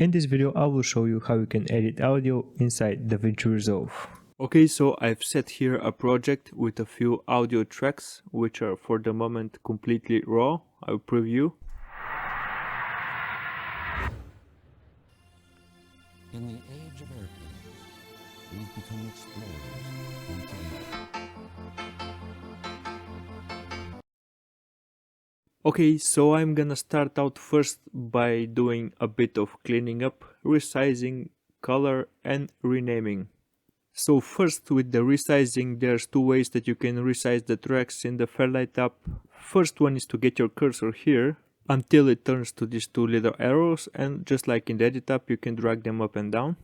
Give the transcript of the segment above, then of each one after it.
In this video I will show you how you can edit audio inside Davinci Resolve. Okay, so I've set here a project with a few audio tracks which are for the moment completely raw. I'll preview. In the age of airplanes, we've become explorers once again. Okay, so I'm gonna start out first by doing a bit of cleaning up, resizing, color and renaming. So first with the resizing, there's two ways that you can resize the tracks in the Fairlight app. First one is to get your cursor here until it turns to these two little arrows, and just like in the edit app you can drag them up and down.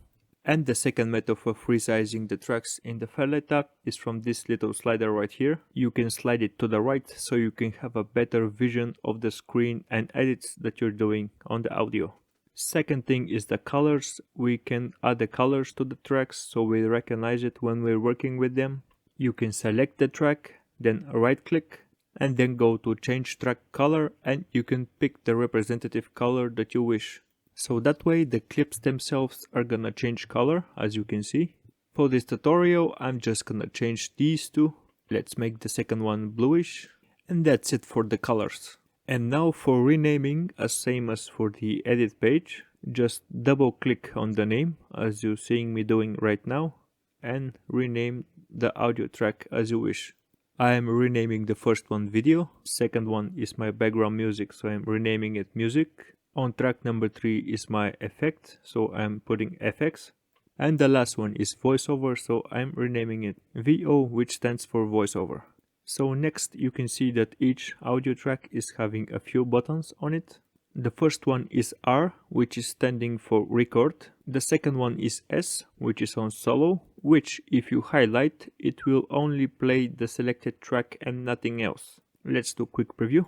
And the second method of resizing the tracks in the Fairlight app is from this little slider right here. You can slide it to the right so you can have a better vision of the screen and edits that you're doing on the audio. Second thing is the colors. We can add the colors to the tracks so we recognize it when we're working with them. You can select the track, then right click and then go to change track color, and you can pick the representative color that you wish. So that way the clips themselves are gonna change color, as you can see. For this tutorial I'm just gonna change these two. Let's make the second one bluish, and that's it for the colors. And now for renaming, as same as for the edit page, just double click on the name as you're seeing me doing right now and rename the audio track as you wish. I am renaming the first one video, second one is my background music, so I'm renaming it music. On track number 3 is my effect, so I'm putting FX. And the last one is voiceover, so I'm renaming it VO, which stands for voiceover. So next you can see that each audio track is having a few buttons on it. The first one is R, which is standing for record. The second one is S, which is on solo, which if you highlight, it will only play the selected track and nothing else. Let's do a quick preview.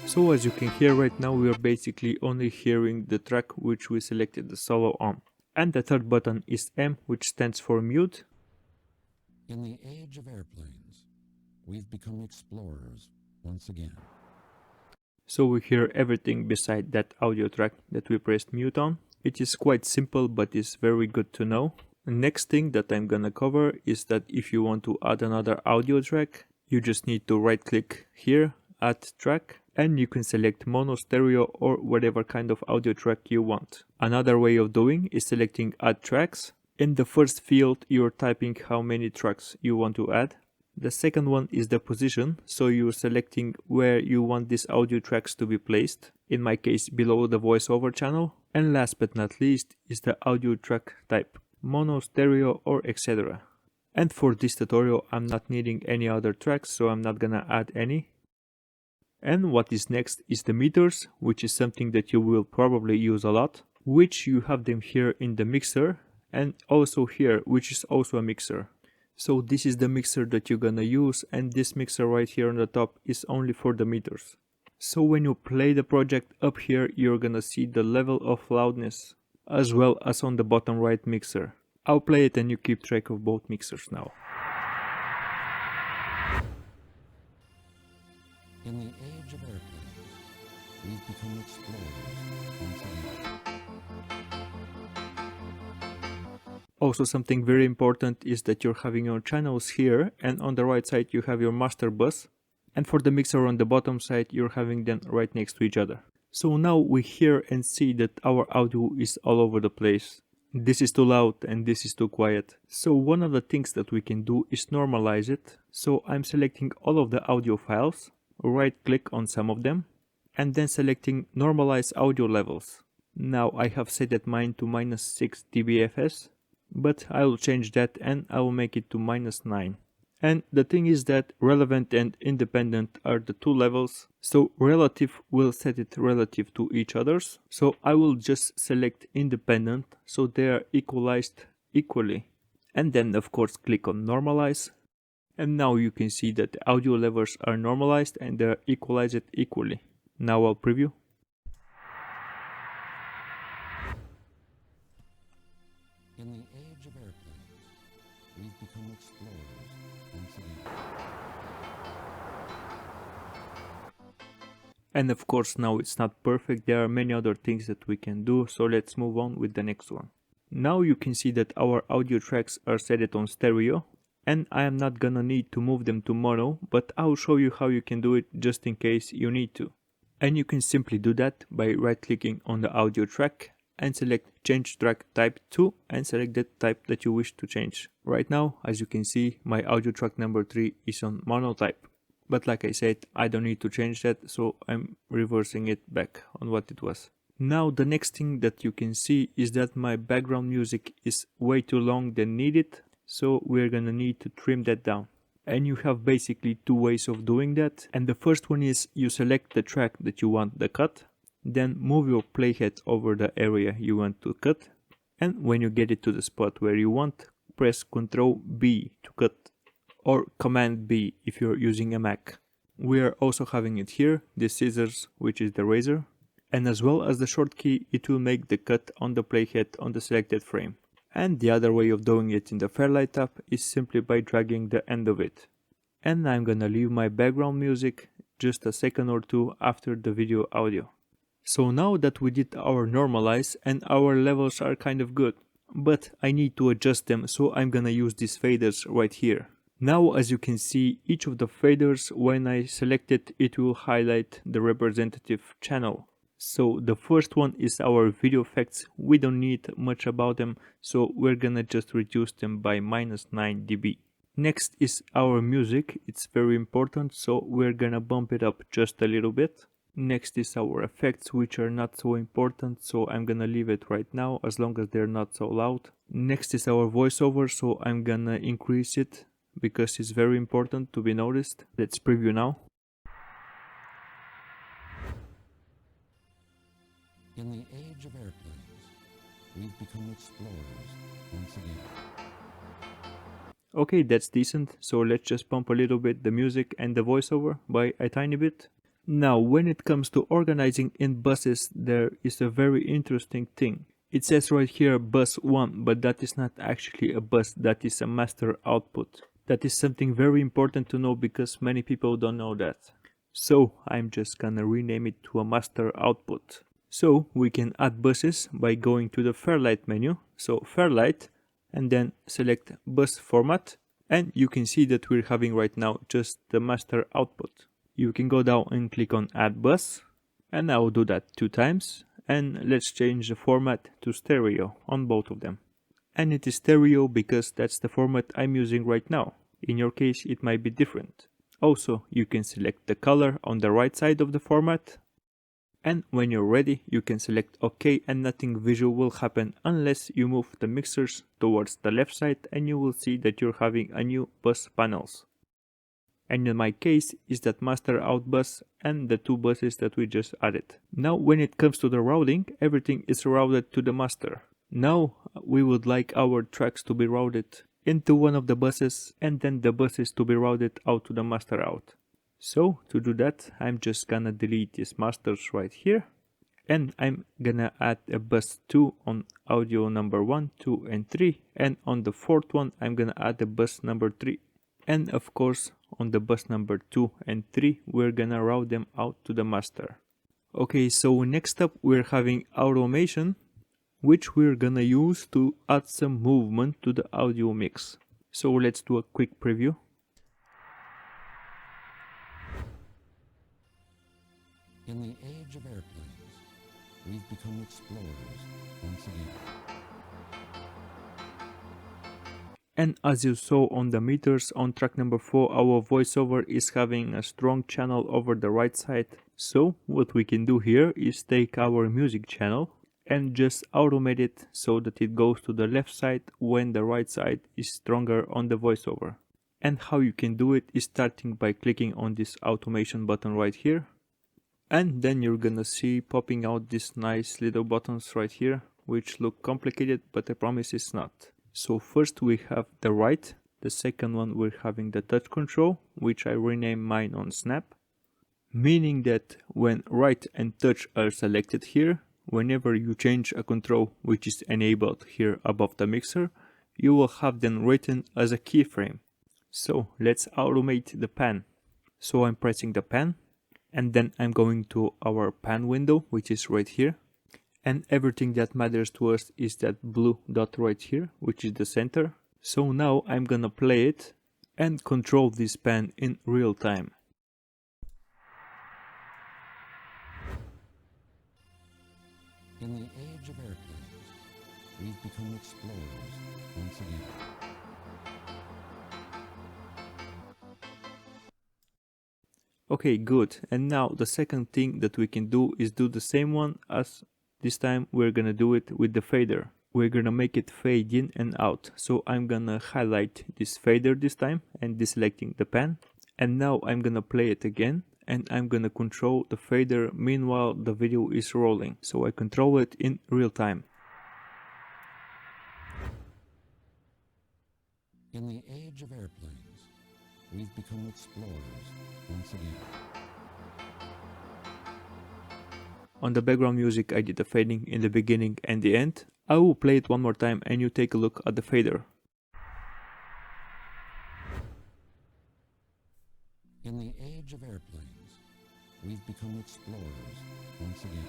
So as you can hear right now, we are basically only hearing the track which we selected the solo on. And the third button is M, which stands for mute. In the age of airplanes, we've become explorers once again. So we hear everything beside that audio track that we pressed mute on. It is quite simple, but is very good to know. The next thing that I'm gonna cover is that if you want to add another audio track, you just need to right click here, add track, and you can select mono, stereo or whatever kind of audio track you want. Another way of doing is selecting add tracks. In the first field you're typing how many tracks you want to add. The second one is the position, so you're selecting where you want these audio tracks to be placed, in my case below the voiceover channel. And last but not least is the audio track type, mono, stereo or etc. And for this tutorial I'm not needing any other tracks, so I'm not gonna add any. And what is next is the meters, which is something that you will probably use a lot, which you have them here in the mixer and also here, which is also a mixer. So this is the mixer that you're gonna use, and this mixer right here on the top is only for the meters. So when you play the project up here, you're gonna see the level of loudness as well as on the bottom right mixer. I'll play it and you keep track of both mixers now. In the age of airplanes, we've become explorers once again. Also, something very important is that you're having your channels here, and on the right side you have your master bus, and for the mixer on the bottom side you're having them right next to each other. So now we hear and see that our audio is all over the place. This is too loud and this is too quiet. So one of the things that we can do is normalize it. So I'm selecting all of the audio files, right click on some of them, and then selecting normalize audio levels. Now I have set that mine to -6 dBFS, but I will change that and I will make it to -9. And the thing is that relevant and independent are the two levels, so relative will set it relative to each others. So I will just select independent so they are equalized equally. And then of course click on normalize. And now you can see that the audio levels are normalized and they are equalized equally. Now I'll preview. In the age of airplanes, we've become explorers once again. And of course now it's not perfect, there are many other things that we can do, so let's move on with the next one. Now you can see that our audio tracks are set on stereo, and I am not gonna need to move them to mono, but I'll show you how you can do it just in case you need to. And you can simply do that by right clicking on the audio track and select change track type to and select the type that you wish to change. Right now, as you can see, my audio track number 3 is on mono type. But like I said, I don't need to change that, so I'm reversing it back on what it was. Now the next thing that you can see is that my background music is way too long than needed, so we're gonna need to trim that down. And you have basically two ways of doing that, and the first one is you select the track that you want the cut, then move your playhead over the area you want to cut, and when you get it to the spot where you want, press Ctrl B to cut, or Command B if you're using a Mac. We are also having it here, the scissors, which is the razor, and as well as the short key, it will make the cut on the playhead on the selected frame. And the other way of doing it in the Fairlight app is simply by dragging the end of it. And I'm gonna leave my background music just a second or two after the video audio. So now that we did our normalize and our levels are kind of good, but I need to adjust them, so I'm gonna use these faders right here. Now as you can see, each of the faders, when I select it, it will highlight the representative channel. So the first one is our video effects. We don't need much about them, so we're gonna just reduce them by -9 dB. Next is our music. It's very important, so we're gonna bump it up just a little bit. Next is our effects, which are not so important, so I'm gonna leave it right now as long as they're not so loud. Next is our voiceover, so I'm gonna increase it because it's very important to be noticed. Let's preview now. In the age of airplanes, we've become explorers once again. Okay, that's decent, so let's just bump a little bit the music and the voiceover by a tiny bit. Now, when it comes to organizing in buses, there is a very interesting thing. It says right here bus 1, but that is not actually a bus, that is a master output. That is something very important to know because many people don't know that. So, I'm just gonna rename it to a master output. So we can add buses by going to the Fairlight menu, so Fairlight, and then select bus format, and you can see that we're having right now just the master output. You can go down and click on add bus, and I will do that 2 times, and let's change the format to stereo on both of them. And it is stereo because that's the format I'm using right now. In your case it might be different. Also, you can select the color on the right side of the format, and when you're ready, you can select OK, and nothing visual will happen unless you move the mixers towards the left side, and you will see that you're having a new bus panels. And in my case is that master out bus and the 2 buses that we just added. Now when it comes to the routing, everything is routed to the master. Now we would like our tracks to be routed into one of the buses, and then the buses to be routed out to the master out. So to do that, I'm just gonna delete these masters right here, and I'm gonna add a bus 2 on audio number 1, 2 and 3, and on the 4th one I'm gonna add a bus number 3. And of course on the bus number 2 and 3 we're gonna route them out to the master. Okay, so next up we're having automation, which we're gonna use to add some movement to the audio mix. So let's do a quick preview. In the age of airplanes, we've become explorers once again. And as you saw on the meters on track number 4, our voiceover is having a strong channel over the right side. So what we can do here is take our music channel and just automate it so that it goes to the left side when the right side is stronger on the voiceover. And how you can do it is starting by clicking on this automation button right here. And then you're gonna see popping out these nice little buttons right here, which look complicated, but I promise it's not. So first we have the right, the second one we're having the touch control, which I rename mine on snap, meaning that when right and touch are selected here, whenever you change a control which is enabled here above the mixer, you will have them written as a keyframe. So let's automate the pan. So I'm pressing the pan, And then I'm going to our pan window, which is right here. And everything that matters to us is that blue dot right here, which is the center. So now I'm gonna play it and control this pan in real time. In the age of airplanes, we've become explorers once again. Okay, good. And now the second thing that we can do is do the same one as this time we're gonna do it with the fader. We're gonna make it fade in and out. So I'm gonna highlight this fader this time and deselecting the pan. And now I'm gonna play it again and I'm gonna control the fader meanwhile the video is rolling. So I control it in real time. In the age of airplanes, we've become explorers once again. On the background music I did the fading in the beginning and the end. I will play it one more time and you take a look at the fader. In the age of airplanes, we've become explorers once again.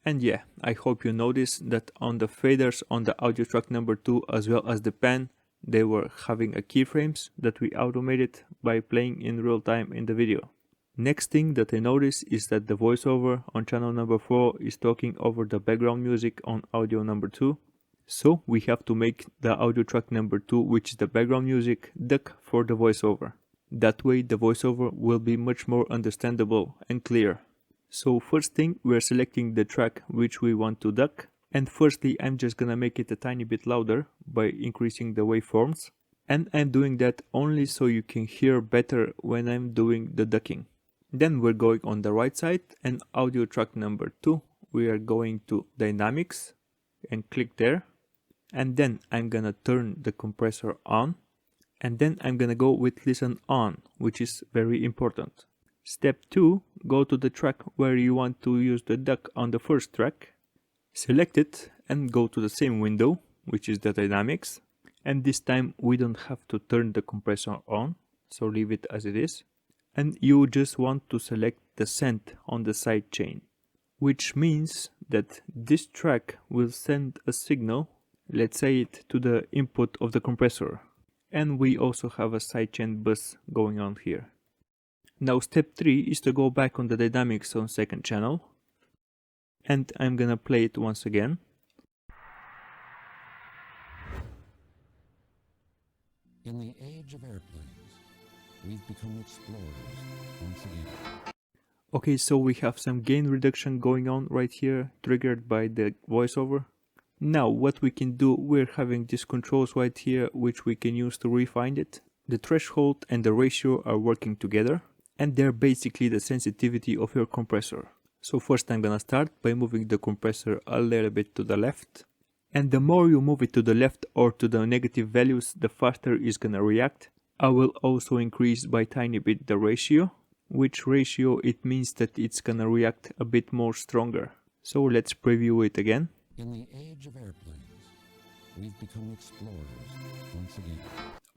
And yeah, I hope you noticed that on the faders on the audio track number 2 as well as the pan, they were having a keyframes that we automated by playing in real time in the video. Next thing that I noticed is that the voiceover on channel number 4 is talking over the background music on audio number 2. So we have to make the audio track number 2, which is the background music, duck for the voiceover. That way the voiceover will be much more understandable and clear. So first thing, we're selecting the track which we want to duck. And firstly, I'm just gonna make it a tiny bit louder by increasing the waveforms. And I'm doing that only so you can hear better when I'm doing the ducking. Then we're going on the right side and audio track number 2. We are going to dynamics and click there. And then I'm gonna turn the compressor on. And then I'm gonna go with listen on, which is very important. Step 2, go to the track where you want to use the duck on the first track. Select it and go to the same window, which is the dynamics. And this time we don't have to turn the compressor on, so leave it as it is. And you just want to select the send on the side chain, which means that this track will send a signal, let's say it to the input of the compressor. And we also have a sidechain bus going on here. Now step 3 is to go back on the dynamics on second channel. And I'm gonna play it once again. In the age of airplanes, we've become explorers once again. Okay, so we have some gain reduction going on right here, triggered by the voiceover. Now what we can do, we're having these controls right here, which we can use to refine it. The threshold and the ratio are working together, and they're basically the sensitivity of your compressor. So first I'm gonna start by moving the compressor a little bit to the left. And the more you move it to the left or to the negative values, the faster it's gonna react. I will also increase by tiny bit the ratio, which ratio it means that it's gonna react a bit more stronger. So let's preview it again. In the age of airplanes, we've become explorers once again.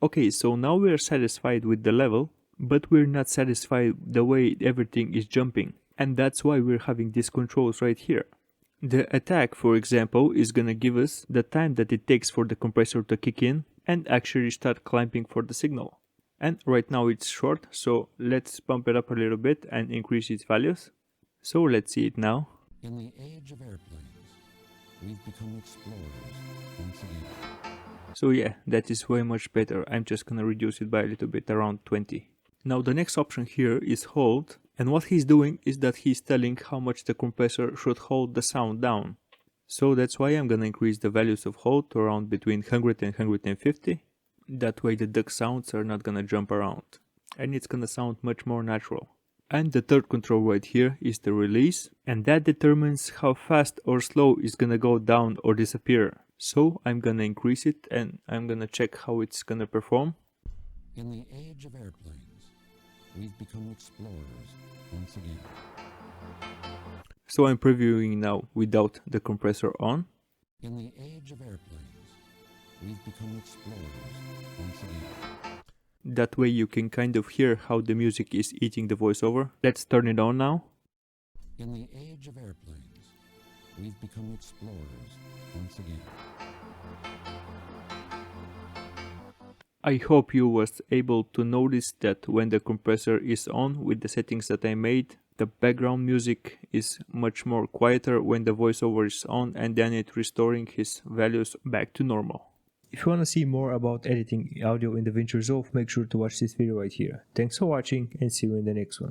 Okay, so now we're satisfied with the level, but we're not satisfied the way everything is jumping. And that's why we're having these controls right here. The attack, for example, is gonna give us the time that it takes for the compressor to kick in and actually start climbing for the signal. And right now it's short, so let's bump it up a little bit and increase its values. So let's see it now. In the age of airplanes, we've become explorers once again. So yeah, that is way much better. I'm just gonna reduce it by a little bit, around 20. Now the next option here is hold, and what he's doing is that he's telling how much the compressor should hold the sound down. So that's why I'm gonna increase the values of hold to around between 100 and 150. That way the duck sounds are not gonna jump around, and it's gonna sound much more natural. And the third control right here is the release, and that determines how fast or slow it's gonna go down or disappear. So I'm gonna increase it and I'm gonna check how it's gonna perform. In the age of airplanes, we've become explorers once again. So I'm previewing now without the compressor on. In the age of airplanes, we've become explorers once again. That way you can kind of hear how the music is eating the voiceover. Let's turn it on now. In the age of airplanes, we've become explorers once again. I hope you was able to notice that when the compressor is on with the settings that I made, the background music is much more quieter when the voiceover is on, and then it restoring his values back to normal. If you want to see more about editing audio in DaVinci Resolve, make sure to watch this video right here. Thanks for watching and see you in the next one.